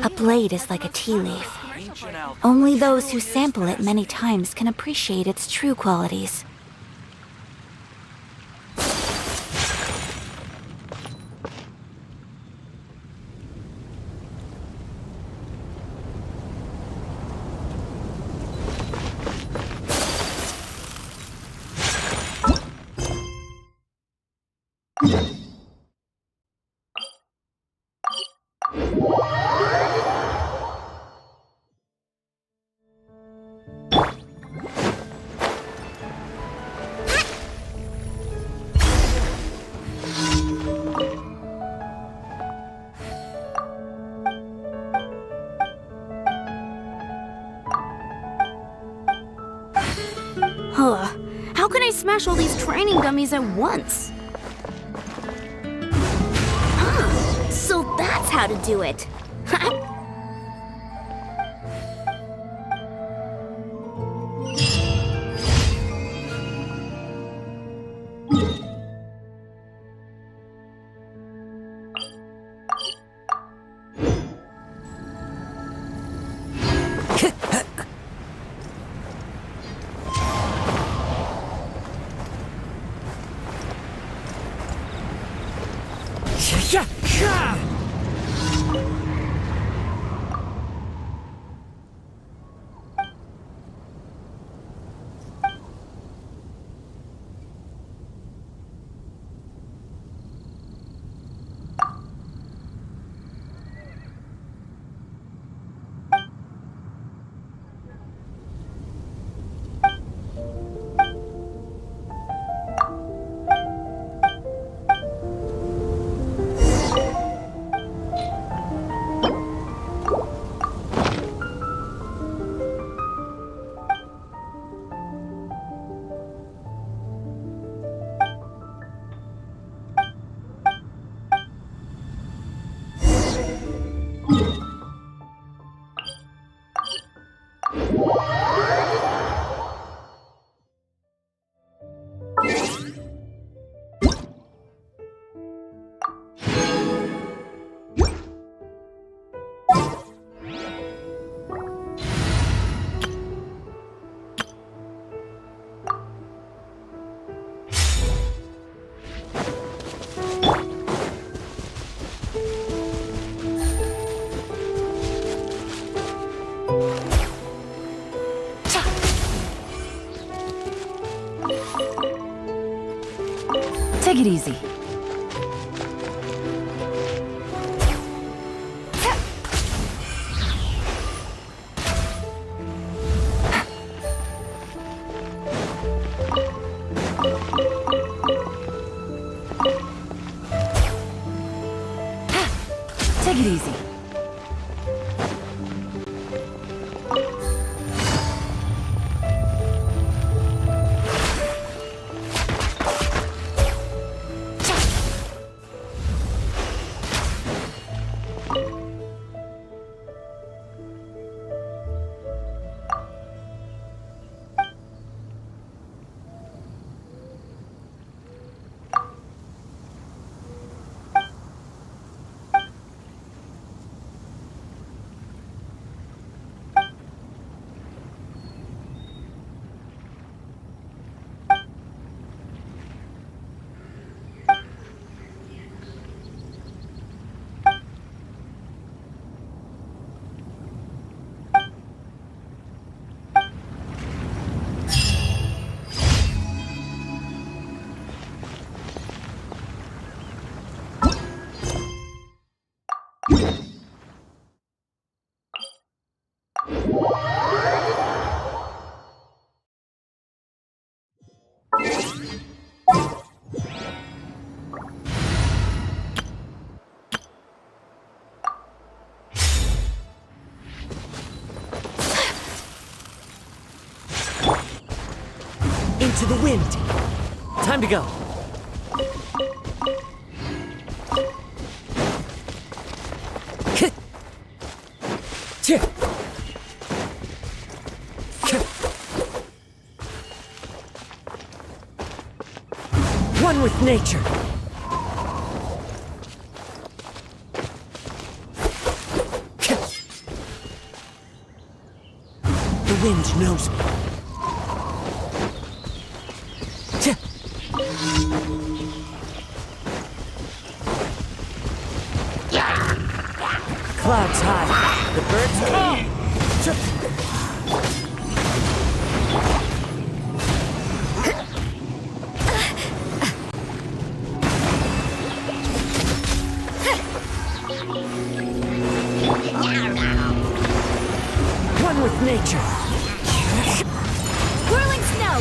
A blade is like a tea leaf. Only those who sample it many times can appreciate its true qualities. How can I smash all these training dummies at once? Ah, so that's how to do it. Take it easy. Take it easy. Into the wind. Time to go. One with nature. The wind knows me. Clouds high. The birds come. One with nature. Whirling snow!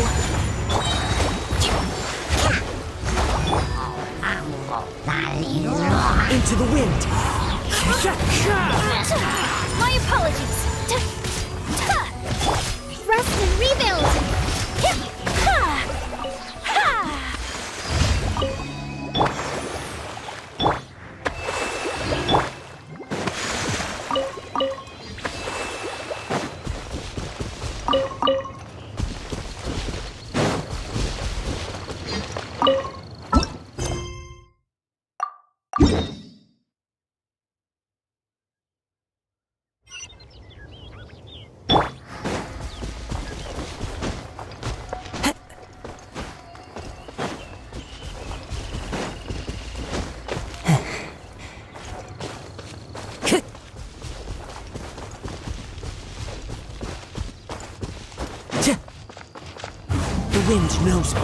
Into the wind. My apologies. Rest and rebuild. The wind knows me.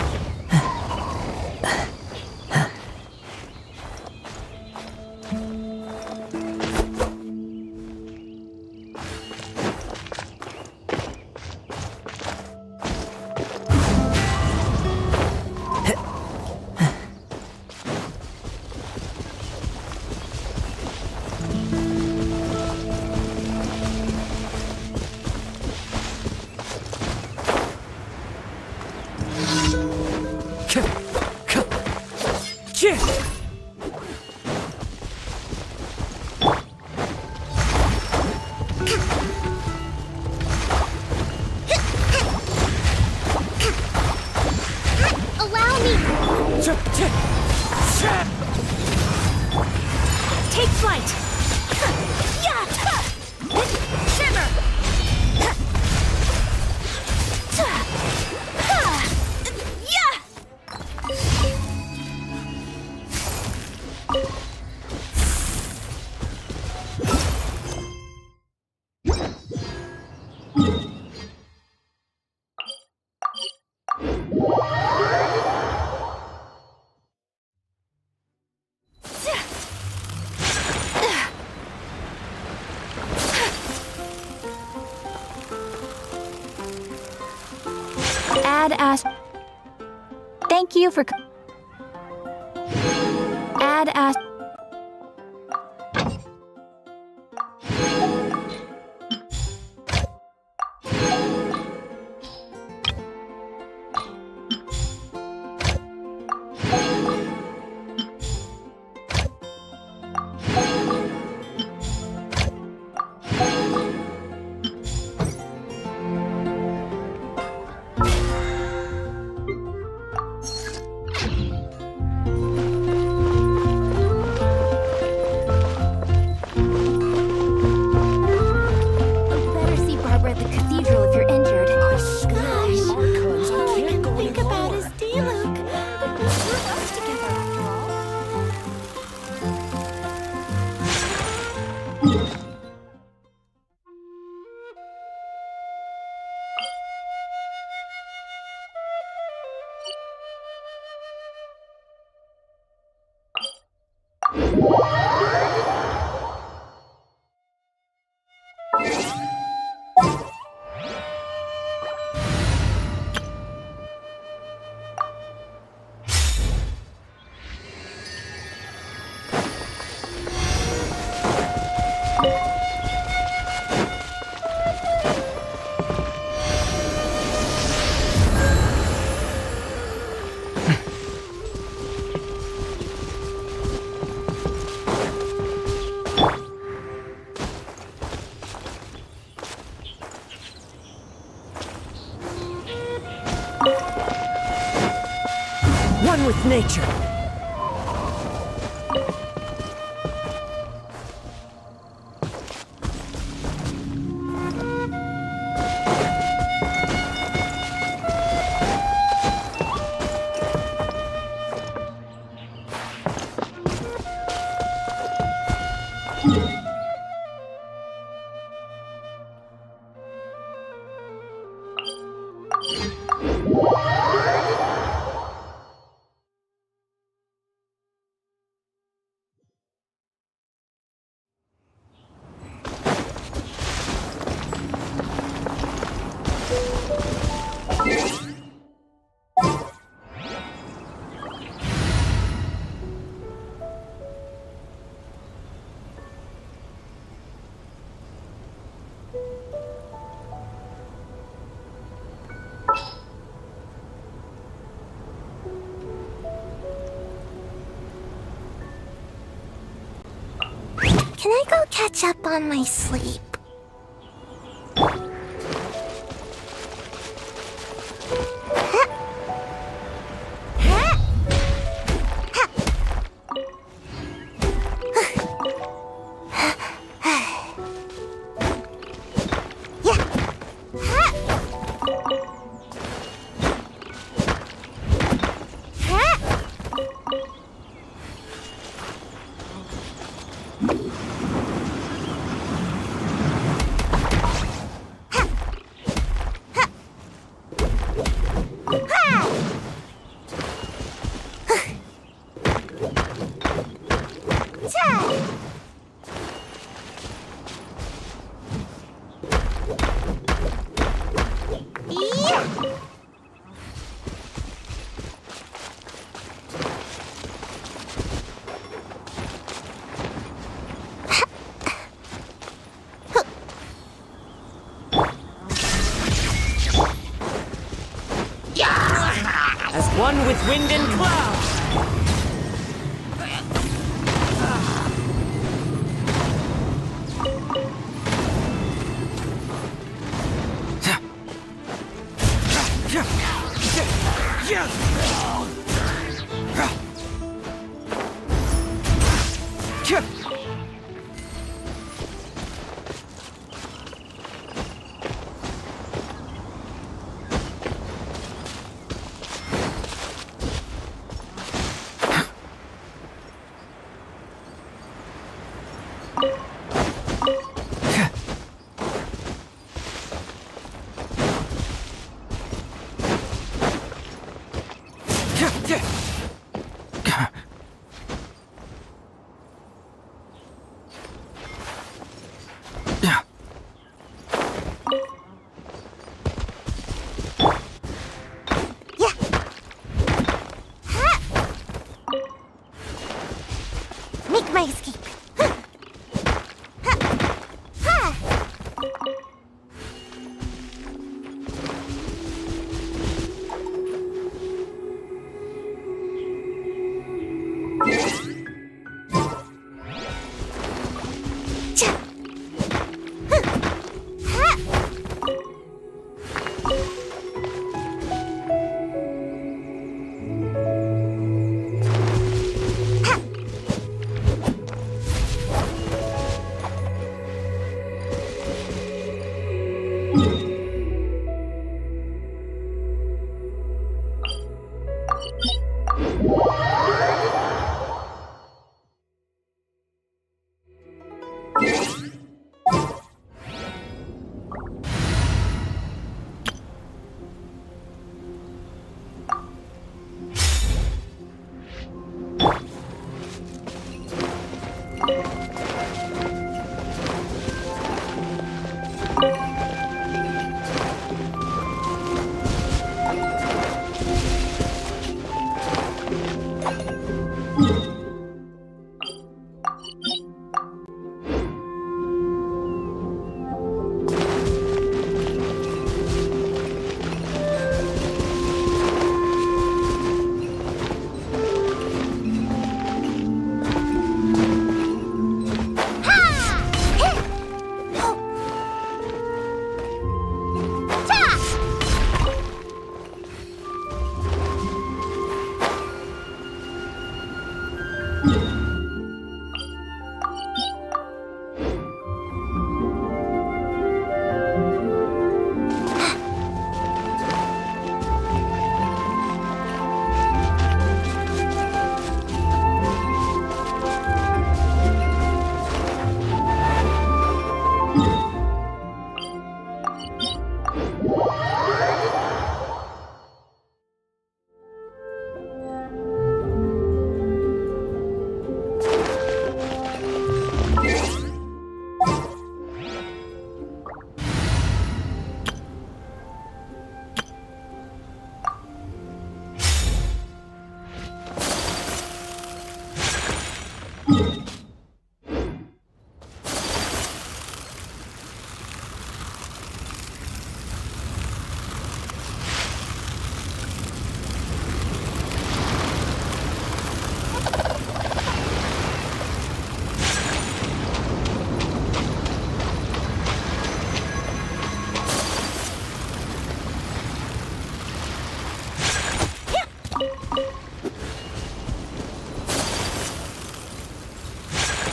Allow me. Take flight. Shiver. Add as. Thank you for. Add as. Better see Barbara at the cathedral if you're injured. Gosh, all I can think about is Diluc. But we're us together after all. One with nature. Can I go catch up on my sleep? As one with wind and cloud! Make my escape.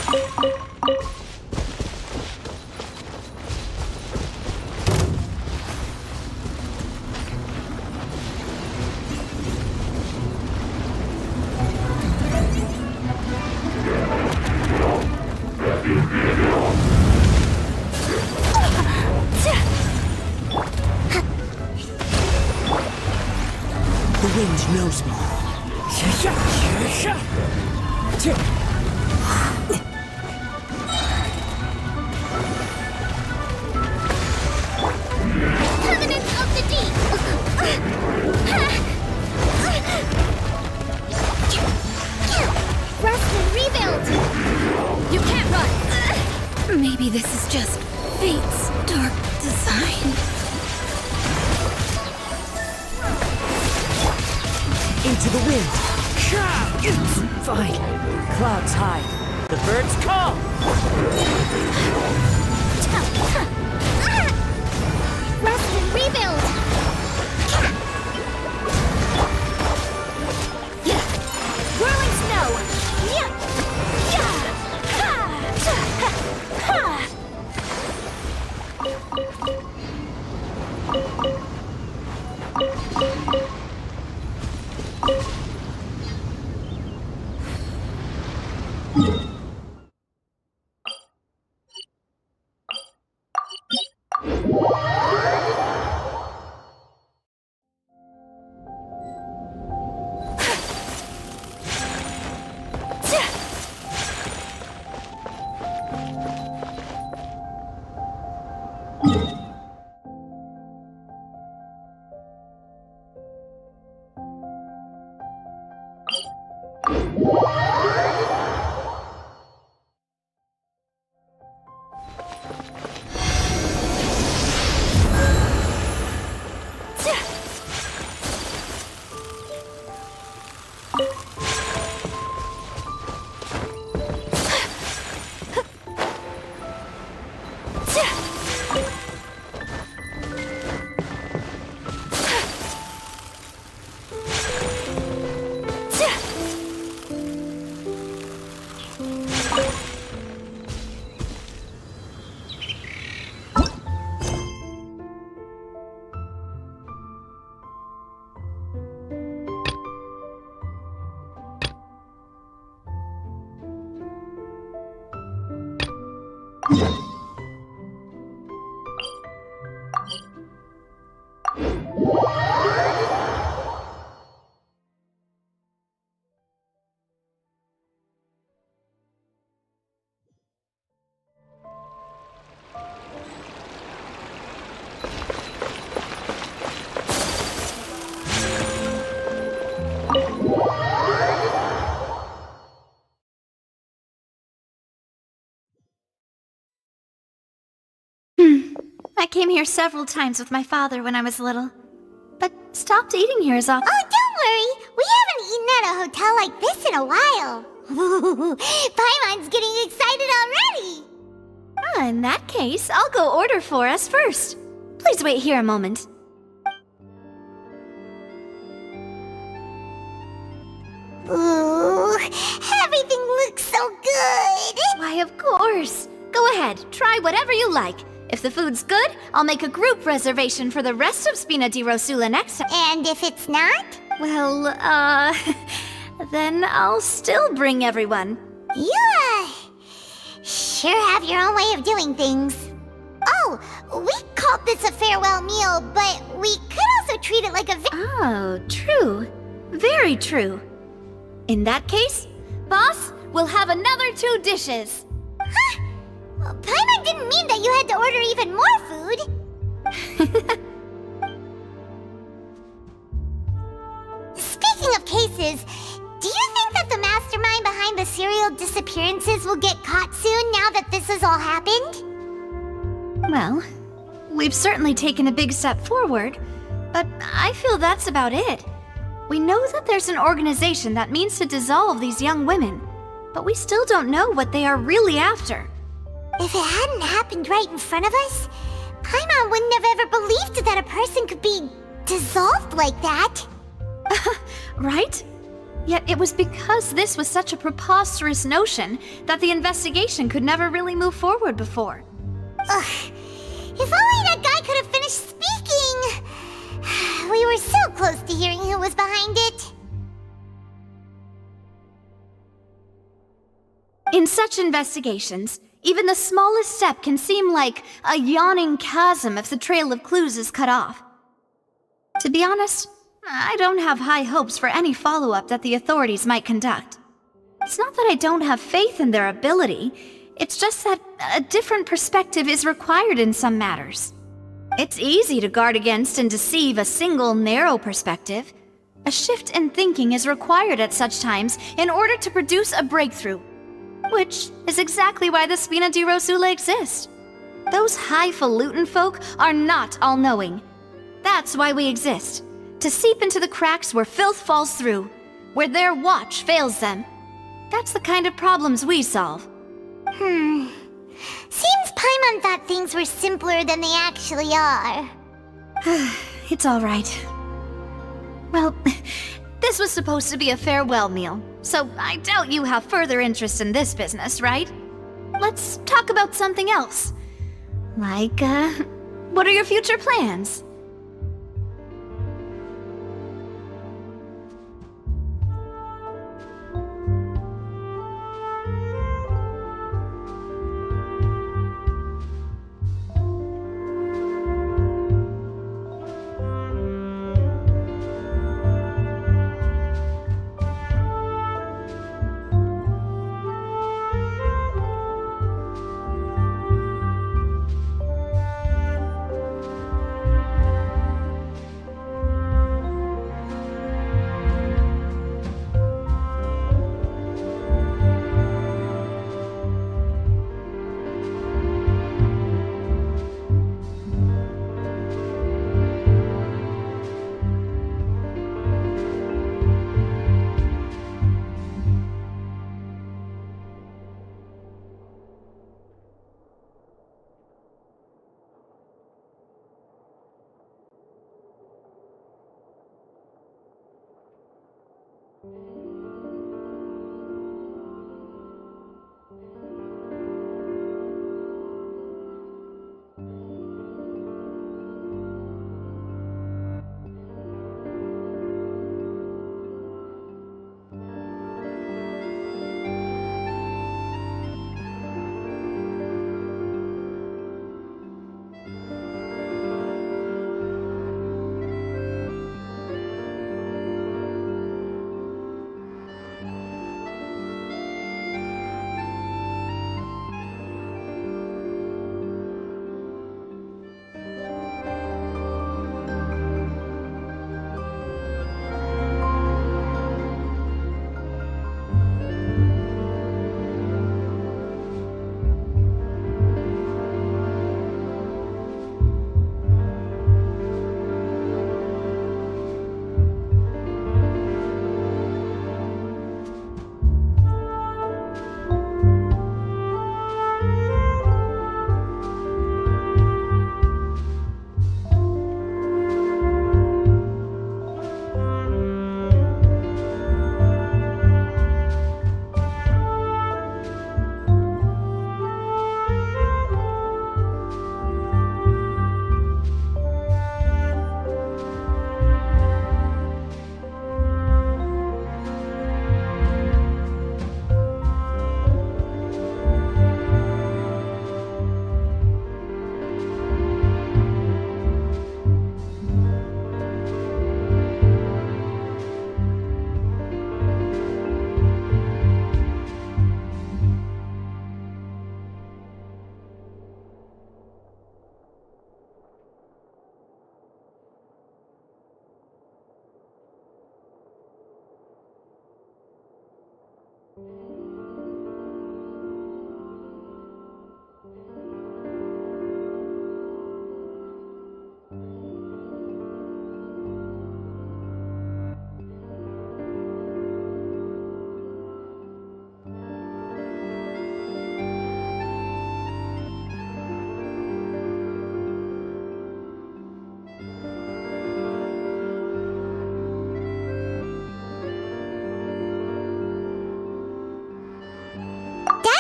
The wind knows me. Covenants of the Deep! Rest and rebuild! You can't run! Maybe this is just fate's dark design. Into the wind. Fine. Clouds hide. The birds call. Rest and rebuild! Whirling snow! I came here several times with my father when I was little, but stopped eating here as often. Oh, don't worry! We haven't eaten at a hotel like this in a while. Paimon's getting excited already! In that case, I'll go order for us first. Please wait here a moment. Ooh, everything looks so good! Why, of course. Go ahead, try whatever you like. If the food's good, I'll make a group reservation for the rest of Spina di Rosula next time. And if it's not? Well, then I'll still bring everyone. You, sure have your own way of doing things. Oh, we called this a farewell meal, but we could also treat it like a Oh, true. Very true. In that case, boss, we'll have another 2 dishes. Huh? Paimon didn't mean that you had to order even more food. Speaking of cases, do you think that the mastermind behind the serial disappearances will get caught soon now that this has all happened? Well, we've certainly taken a big step forward, but I feel that's about it. We know that there's an organization that means to dissolve these young women, but we still don't know what they are really after. If it hadn't happened right in front of us, Paimon wouldn't have ever believed that a person could be dissolved like that. Right? Yet it was because this was such a preposterous notion that the investigation could never really move forward before. Ugh. If only that guy could have finished speaking! We were so close to hearing who was behind it. In such investigations, even the smallest step can seem like a yawning chasm if the trail of clues is cut off. To be honest, I don't have high hopes for any follow-up that the authorities might conduct. It's not that I don't have faith in their ability, it's just that a different perspective is required in some matters. It's easy to guard against and deceive a single narrow perspective. A shift in thinking is required at such times in order to produce a breakthrough, which is exactly why the Spina di Rosula exist. Those highfalutin folk are not all-knowing. That's why we exist. To seep into the cracks where filth falls through, where their watch fails them. That's the kind of problems we solve. Seems Paimon thought things were simpler than they actually are. It's all right. Well, this was supposed to be a farewell meal, so I doubt you have further interest in this business, right? Let's talk about something else. Like, what are your future plans?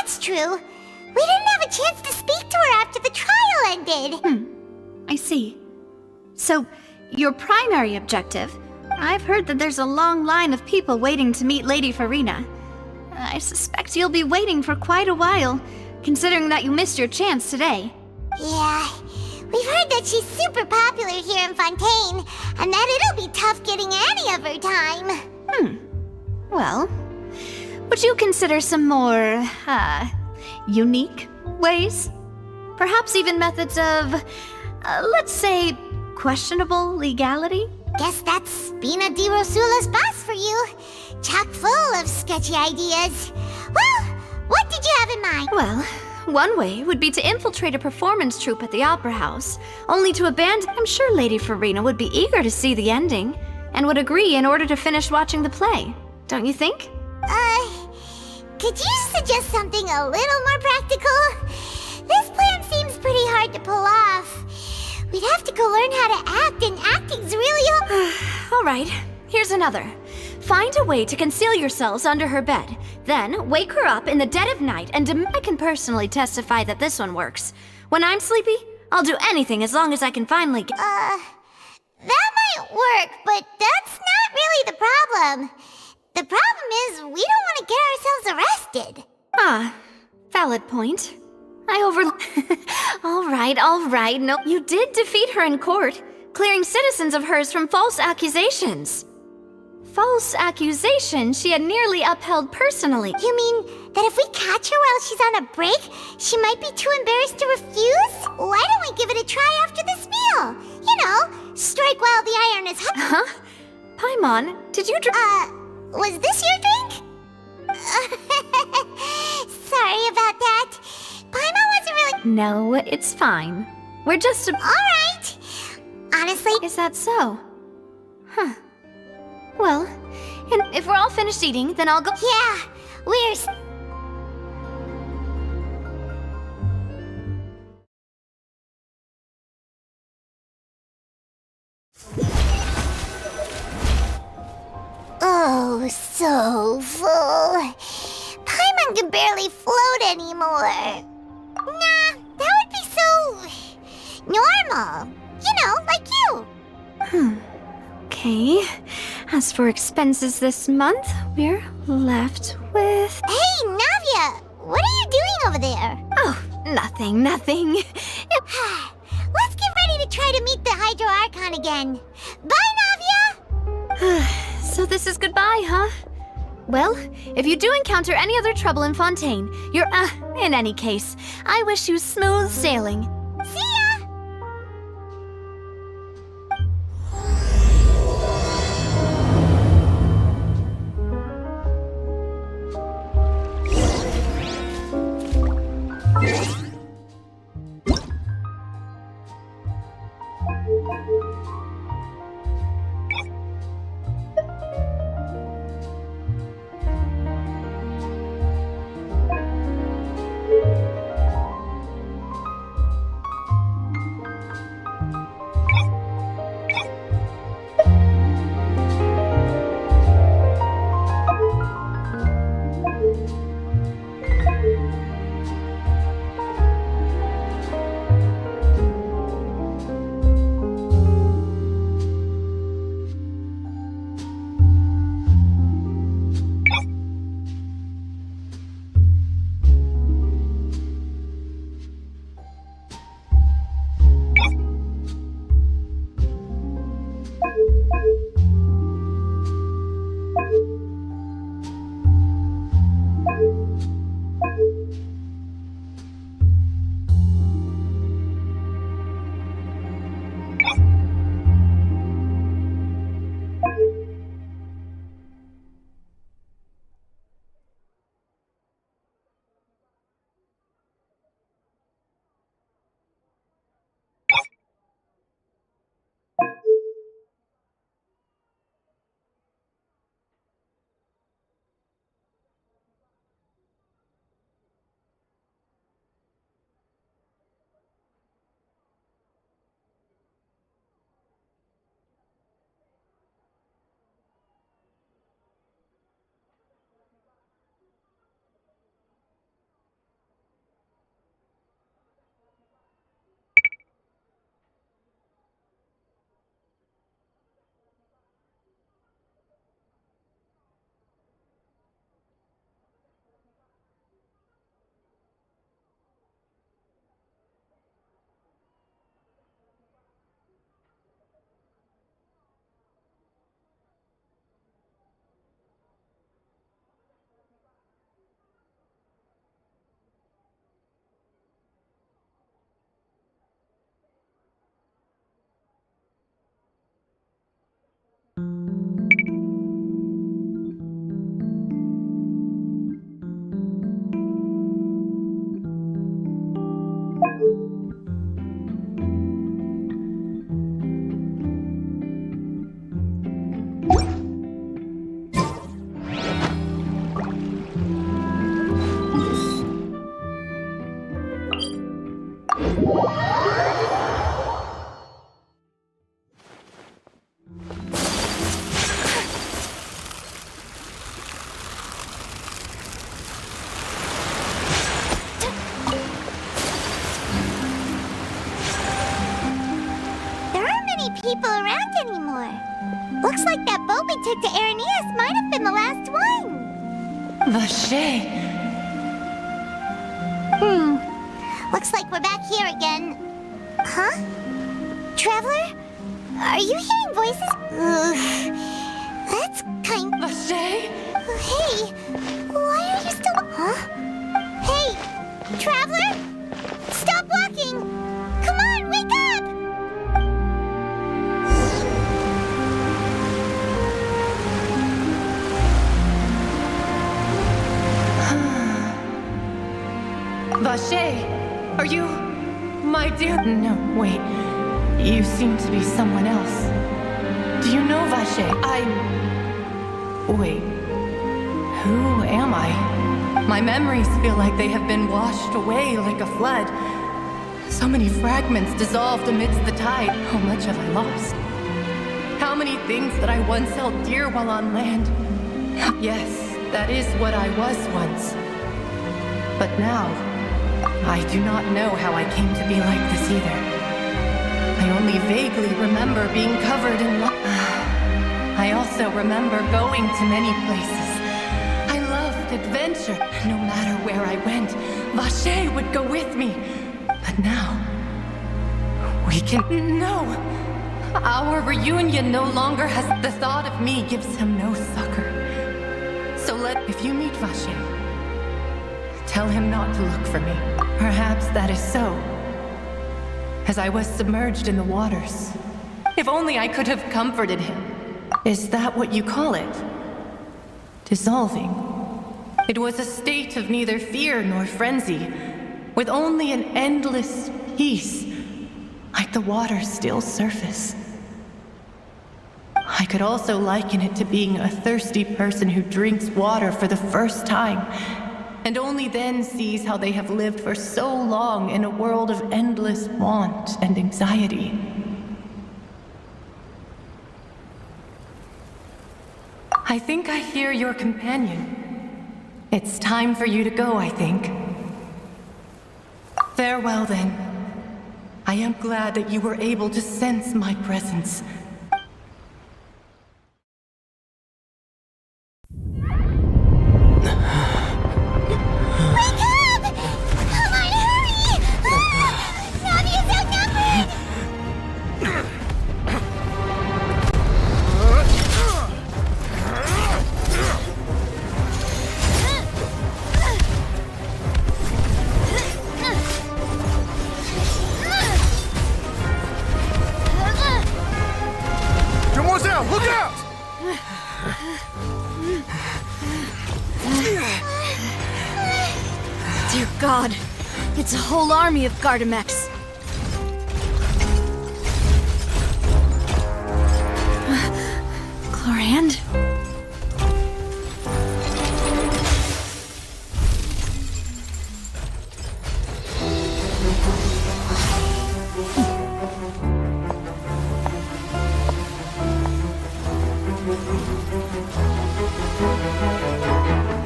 that's true. We didn't have a chance to speak to her after the trial ended. I see. So, your primary objective? I've heard that there's a long line of people waiting to meet Lady Farina. I suspect you'll be waiting for quite a while, considering that you missed your chance today. Yeah, we've heard that she's super popular here in Fontaine, and that it'll be tough getting any of her time. Well, would you consider some more, unique ways? Perhaps even methods of, let's say, questionable legality? Guess that's Spina di Rosula's boss for you. Chock full of sketchy ideas. Well, what did you have in mind? Well, one way would be to infiltrate a performance troupe at the Opera House, only to abandon. I'm sure Lady Farina would be eager to see the ending, and would agree in order to finish watching the play. Don't you think? Could you suggest something a little more practical? This plan seems pretty hard to pull off. We'd have to go learn how to act, and acting's really All right, here's another. Find a way to conceal yourselves under her bed. Then, wake her up in the dead of night and I can personally testify that this one works. When I'm sleepy, I'll do anything as long as I can finally get— That might work, but that's not really the problem. The problem is we don't want to get ourselves arrested. Valid point. All right. No, you did defeat her in court, clearing citizens of hers from false accusations. False accusations she had nearly upheld personally. You mean that if we catch her while she's on a break, she might be too embarrassed to refuse? Why don't we give it a try after this meal? You know, strike while the iron is hot. Huh? Paimon, did you Was this your drink? Sorry about that. Paimon wasn't really— No, it's fine. We're just Alright. Honestly— Is that so? Huh. Well, and if we're all finished eating, then I'll go— Yeah, we're— Oh, so full. Paimon can barely float anymore. Nah, that would be so normal. You know, like you. Okay. As for expenses this month, we're left with— Hey, Navia, what are you doing over there? Oh, nothing. Let's get ready to try to meet the Hydro Archon again. Bye, Navia! So this is goodbye, huh? Well, if you do encounter any other trouble in Fontaine, you're— in any case, I wish you smooth sailing. See ya! There aren't many people around anymore. Looks like that boat we took to Araneas might have been the last one. Vache. Looks like we're back here again. Huh? Traveler? Are you hearing voices? That's kind... Vache? Hey, why are you still... Huh? Hey, Traveler? Stop walking! Come on, wake up! Vache, are you... my dear... No, wait. You seem to be someone else. Do you know Vache? Wait. Who am I? My memories feel like they have been washed away like a flood. So many fragments dissolved amidst the tide. How much have I lost? How many things that I once held dear while on land? Yes, that is what I was once. But now, I do not know how I came to be like this either. I only vaguely remember being covered in I also remember going to many places. I loved adventure. No matter where I went, Vache would go with me. But now, we can... No! Our reunion no longer has... The thought of me gives him no succor. So if you meet Vache, tell him not to look for me. Perhaps that is so. As I was submerged in the waters. If only I could have comforted him. Is that what you call it? Dissolving. It was a state of neither fear nor frenzy, with only an endless peace, like the water's still surface. I could also liken it to being a thirsty person who drinks water for the first time, and only then sees how they have lived for so long in a world of endless want and anxiety. I think I hear your companion. It's time for you to go, I think. Farewell, then. I am glad that you were able to sense my presence. Dear God, it's a whole army of Gardamex. Chlorand?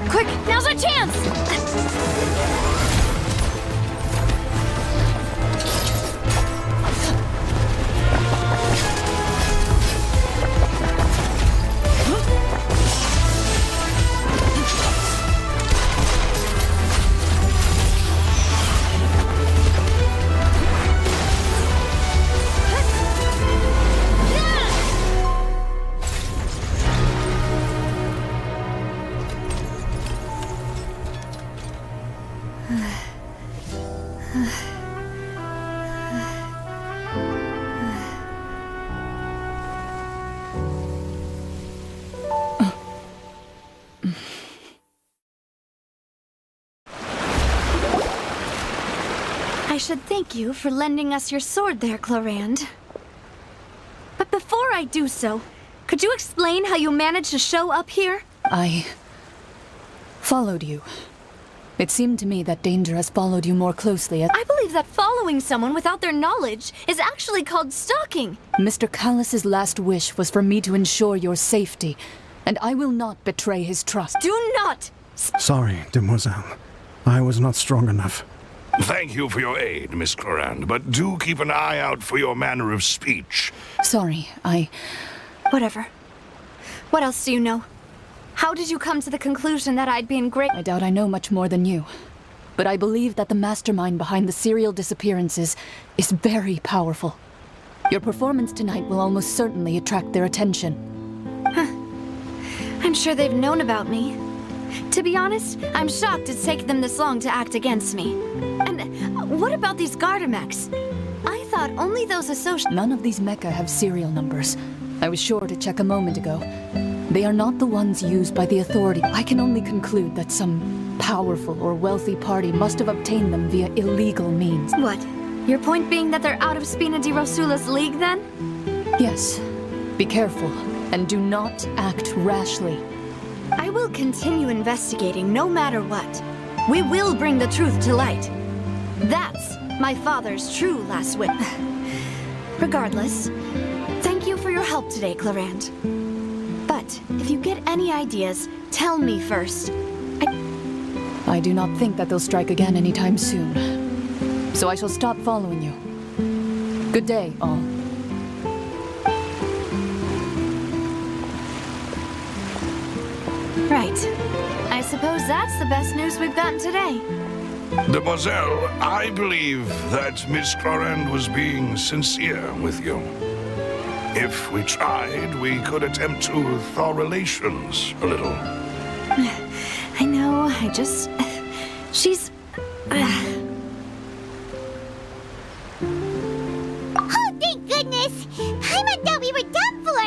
Quick, now's our chance! I should thank you for lending us your sword there, Clorand. But before I do so, could you explain how you managed to show up here? I followed you. It seemed to me that danger has followed you more closely. I believe that following someone without their knowledge is actually called stalking. Mr. Callus's last wish was for me to ensure your safety, and I will not betray his trust. Do not! Sorry, Demoiselle. I was not strong enough. Thank you for your aid, Miss Clorand, but do keep an eye out for your manner of speech. Sorry, Whatever. What else do you know? How did you come to the conclusion that I'd be in great... I doubt I know much more than you. But I believe that the mastermind behind the serial disappearances is very powerful. Your performance tonight will almost certainly attract their attention. I'm sure they've known about me. To be honest, I'm shocked it's taken them this long to act against me. And what about these garter mechs? I thought only those associated... None of these mecha have serial numbers. I was sure to check a moment ago. They are not the ones used by the authority. I can only conclude that some powerful or wealthy party must have obtained them via illegal means. What? Your point being that they're out of Spina di Rosula's league, then? Yes. Be careful, and do not act rashly. I will continue investigating no matter what. We will bring the truth to light. That's my father's true last wish. Regardless, thank you for your help today, Clorand. But if you get any ideas, tell me first. I do not think that they'll strike again anytime soon. So I shall stop following you. Good day, all. Right. I suppose that's the best news we've gotten today. Demoiselle, I believe that Miss Clorand was being sincere with you. If we tried, we could attempt to thaw relations a little. I know, she's... Oh, thank goodness! Paimon thought we were done for!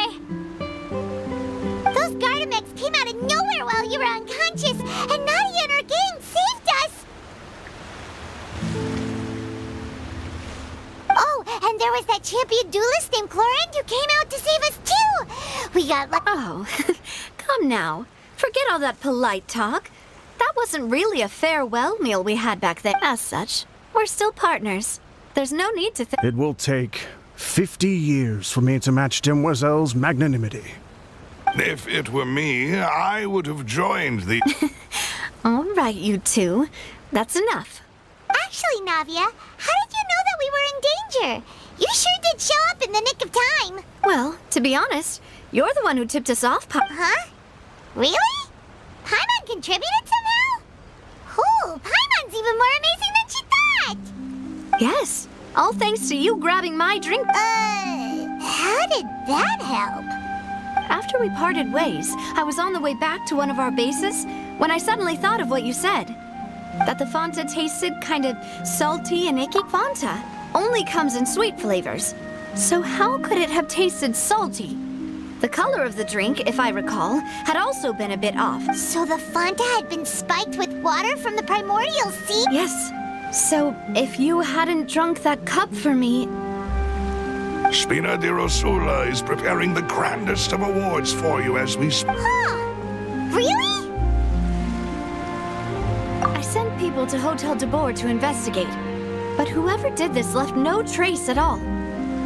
Those Gardamex came out of nowhere while you were unconscious, and Nadia and her gang saved us! Oh, and there was that champion duelist named Clorand who came out to save us too! We got lucky. Oh, come now. Forget all that polite talk. That wasn't really a farewell meal we had back then. As such, we're still partners. There's no need to It will take 50 years for me to match Demoiselle's magnanimity. If it were me, I would have joined the... All right, you two. That's enough. Actually, Navia, how did you know that we were in danger? You sure did show up in the nick of time. Well, to be honest, you're the one who tipped us off, Huh? Really? Paimon contributed somehow? Ooh, Paimon's even more amazing than she thought! Yes, all thanks to you grabbing my drink. How did that help? After we parted ways, I was on the way back to one of our bases when I suddenly thought of what you said. That the Fanta tasted kind of salty and icky. Fanta only comes in sweet flavors. So how could it have tasted salty? The color of the drink, if I recall, had also been a bit off. So the Fanta had been spiked with water from the primordial sea? Yes. So if you hadn't drunk that cup for me... Spina di Rosula is preparing the grandest of awards for you as we speak. Huh? Really? I sent people to Hotel de Boer to investigate, but whoever did this left no trace at all.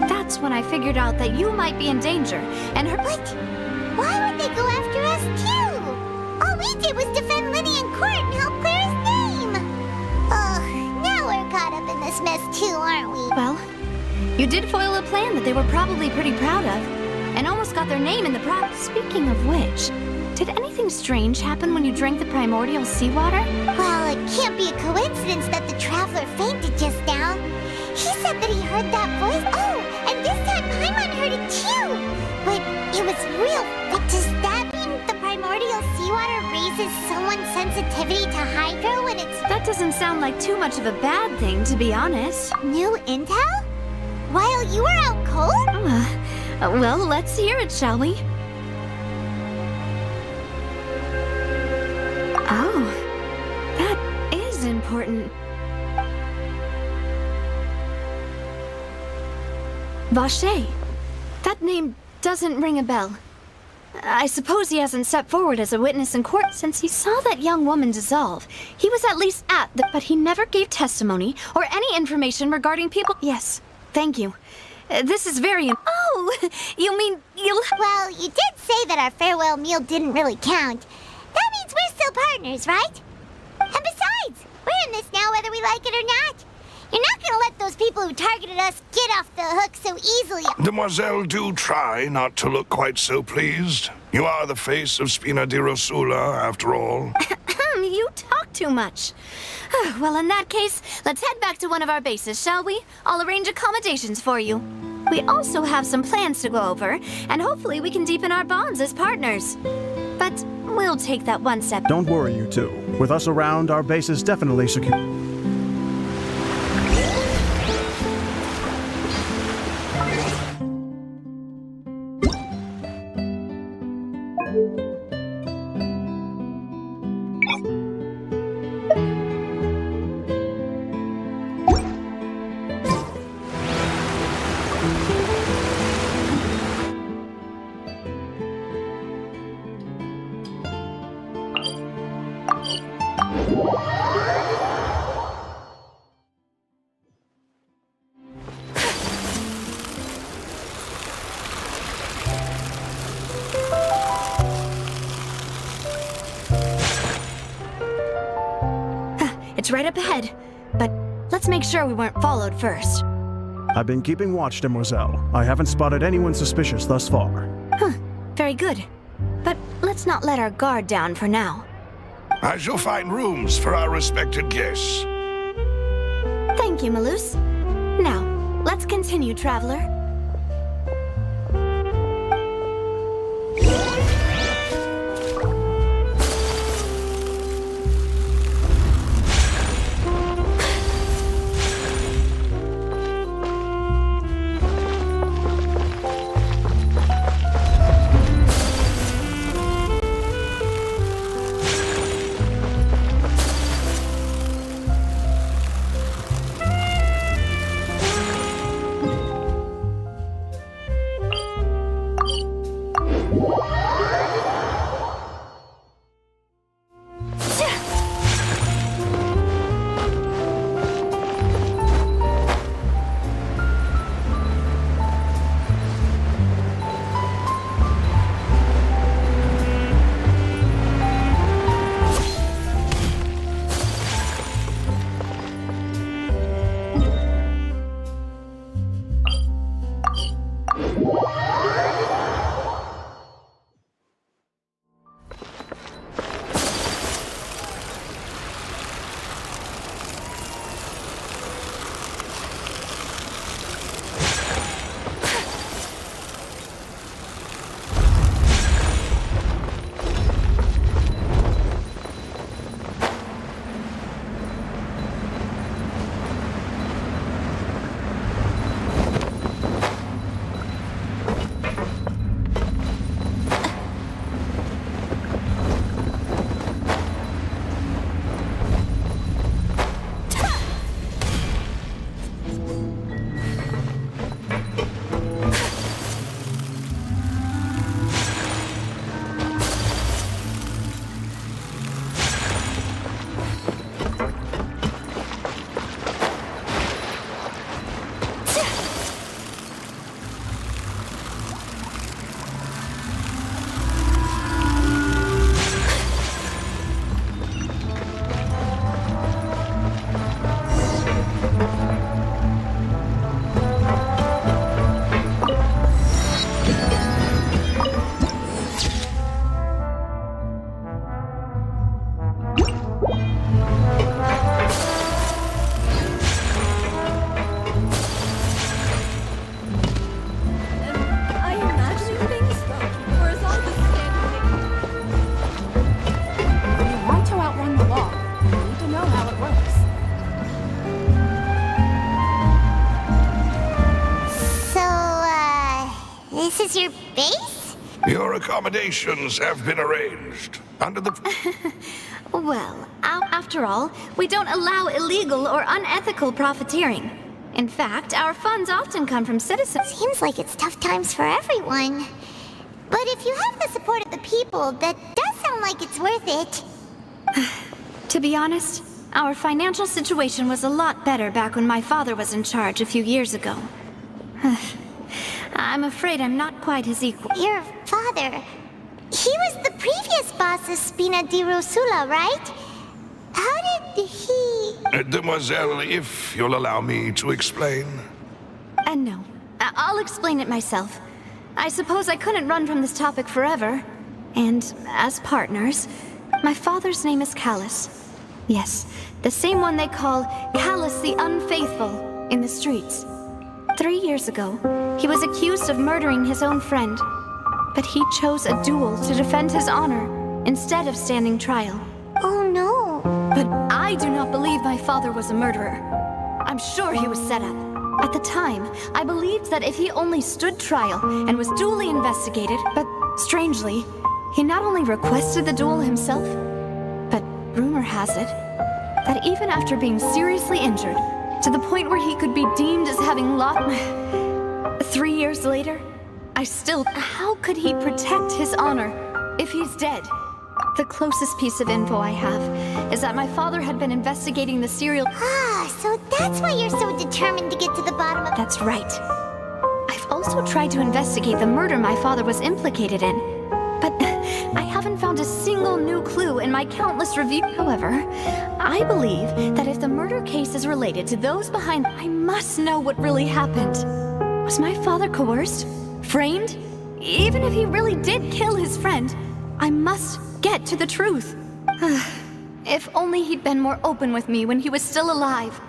That's when I figured out that you might be in danger, and her— But why would they go after us too? All we did was defend Linny in court and help clear his name. Ugh, now we're caught up in this mess too, aren't we? Well, you did foil a plan that they were probably pretty proud of, and almost got their name in the Speaking of which, did anything strange happen when you drank the primordial seawater? Well, it can't be a coincidence that the traveler fainted just now. He said that he heard that voice. Oh, and this time Paimon heard it too. But it was real. But does that mean the primordial seawater raises someone's sensitivity to hydro when it's... That doesn't sound like too much of a bad thing, to be honest. New intel? While you were out cold? Well, let's hear it, shall we? Oh, that is important. VOCès? That name doesn't ring a bell. I suppose he hasn't stepped forward as a witness in court since he saw that young woman dissolve. He was at least at the... But he never gave testimony or any information regarding people... Yes, thank you. This is very... Oh, you mean you'll... Well, you did say that our farewell meal didn't really count. That means we're still partners, right? And besides, we're in this now whether we like it or not. You're not gonna let those people who targeted us get off the hook so easily. Demoiselle, do try not to look quite so pleased. You are the face of Spina di Rosula, after all. You talk too much. Well, in that case, let's head back to one of our bases, shall we? I'll arrange accommodations for you. We also have some plans to go over, and hopefully we can deepen our bonds as partners. But we'll take that one step. Don't worry, you two. With us around, our base is definitely secure. It's right up ahead, but let's make sure we weren't followed first. I've been keeping watch, Demoiselle. I haven't spotted anyone suspicious thus far. Very good. But let's not let our guard down for now. I shall find rooms for our respected guests. Thank you, Malus. Now, let's continue, traveler. This is your base? Your accommodations have been arranged. Under the... Well, after all, we don't allow illegal or unethical profiteering. In fact, our funds often come from citizens. Seems like it's tough times for everyone. But if you have the support of the people, that does sound like it's worth it. To be honest, our financial situation was a lot better back when my father was in charge a few years ago. I'm afraid I'm not quite his equal. Your father... he was the previous boss of Spina di Rosula, right? How did he... Demoiselle, if you'll allow me to explain. No, I'll explain it myself. I suppose I couldn't run from this topic forever. And as partners, my father's name is Callus. Yes, the same one they call Callus the Unfaithful in the streets. 3 years ago, he was accused of murdering his own friend. But he chose a duel to defend his honor instead of standing trial. Oh no. But I do not believe my father was a murderer. I'm sure he was set up. At the time, I believed that if he only stood trial and was duly investigated, but strangely, he not only requested the duel himself, but rumor has it that even after being seriously injured, to the point where he could be deemed as having lost... 3 years later, I still... How could he protect his honor if he's dead? The closest piece of info I have is that my father had been investigating the serial... So that's why you're so determined to get to the bottom of... That's right. I've also tried to investigate the murder my father was implicated in, but I haven't found a single new clue in my countless reviews. However, I believe that if the murder case is related to those behind... I must know what really happened. Was my father coerced? Framed? Even if he really did kill his friend, I must get to the truth. If only he'd been more open with me when he was still alive.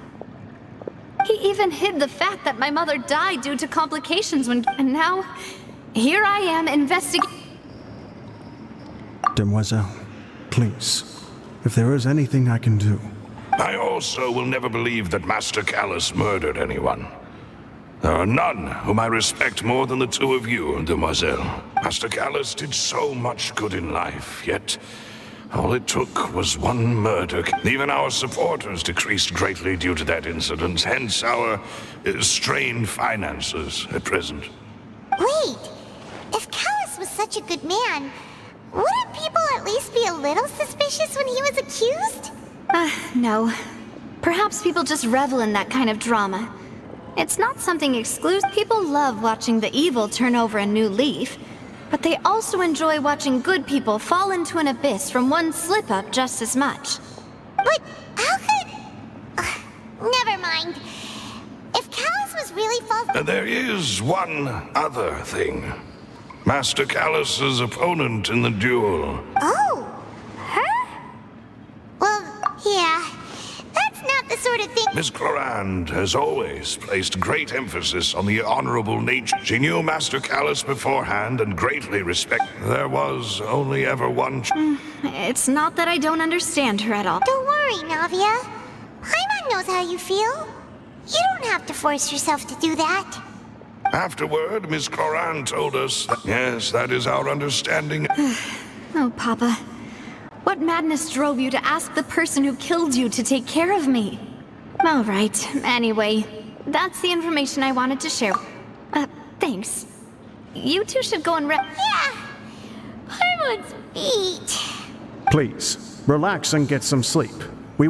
He even hid the fact that my mother died due to complications when... And now, here I am investigating... Demoiselle, please, if there is anything I can do. I also will never believe that Master Callus murdered anyone. There are none whom I respect more than the two of you, Demoiselle. Master Callus did so much good in life, yet all it took was one murder. Even our supporters decreased greatly due to that incident, hence our strained finances at present. Wait, if Callus was such a good man, wouldn't people at least be a little suspicious when he was accused? No. Perhaps people just revel in that kind of drama. It's not something exclusive. People love watching the evil turn over a new leaf, but they also enjoy watching good people fall into an abyss from one slip-up just as much. But how could... never mind. If Callus was really false... There is one other thing. Master Callus's opponent in the duel. Oh, her? Well, yeah. That's not the sort of thing... Miss Clorand has always placed great emphasis on the honorable nature. She knew Master Callus beforehand and greatly respected. There was only ever one... It's not that I don't understand her at all. Don't worry, Navia. Paimon knows how you feel. You don't have to force yourself to do that. Afterward, Miss Clorand told us that, yes, that is our understanding. Oh, Papa. What madness drove you to ask the person who killed you to take care of me? All right, anyway, that's the information I wanted to share. Thanks. You two should go and Yeah, Paimon's feet. Please, relax and get some sleep. We...